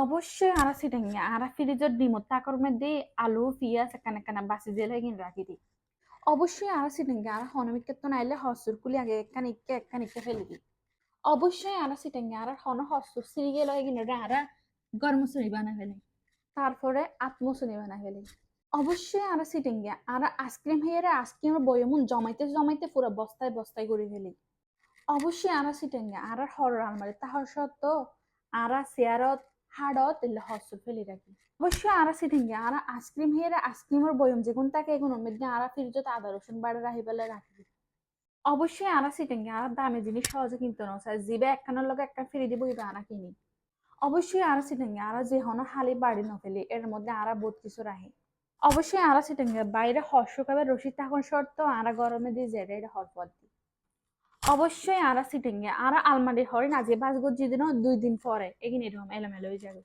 অবশ্যই আরা সিটেঙ্গে আরা ফ্রিজের ডিমত তাকর মধ্যে আলু পিঁয়াজ এখানে এখানে বাসি জেলে কিন রাখি দি অবশ্যই আরা সিটেঙ্গে আরা হনমিকে তো নাইলে হসুর কুলি আগে একখান ইকে ফেলে দি অবশ্যই আরা সিটেঙ্গে আরা হন হসুর সিরি গেলে কিনে আরা গরম মসুরি বানা ফেলে তারপরে আত্মসুনি বানা ফেলে অবশ্যই আরা সিটেঙ্গে আরা আইসক্রিম হেয়ারে আইসক্রিমের বয়মুন জমাইতে জমাইতে পুরো বস্তায় বস্তায় করে ফেলি অবশ্যই আরা সিটেঙ্গে আরা হর আলমারি তাহর সত্ত্বেও আরা চেয়ারত হাড়ত এলে হস্ত ফেলে রাখি অবশ্যই আরা সিটেঙ্গে আরা আইসক্রিম হেয়ারে আইসক্রিমের বয়ম যেগুন তাকে এগুলোর মধ্যে আরা ফ্রিজত আদা রসুন বাড়ে রাখি পেলে রাখি অবশ্যই আরা সিটেঙ্গে আরা দামি জিনিস সহজে কিনতে না চাই জিবে একখানের লগে একটা ফ্রি দিব এটা আরা কিনি অবশ্যই আরা সিটেঙ্গে আরা যে হন হালি বাড়ি ন ফেলি এর মধ্যে আরা বহুত কিছু রাখি অবশ্যই আরা সিটেঙ্গে বাইরে হর্ষকাবে রশিদ থাকুন শর্ত আরা গরমে দিয়ে জেরে এটা হরপদ দি অবশ্যই আরা সিটিংয়ে আরা আলমারি হরিণ আজকে বাস গজ্জি দিন 2 দিন পরে এগিয়ে এরকম এলোমেলো হয়ে যাবে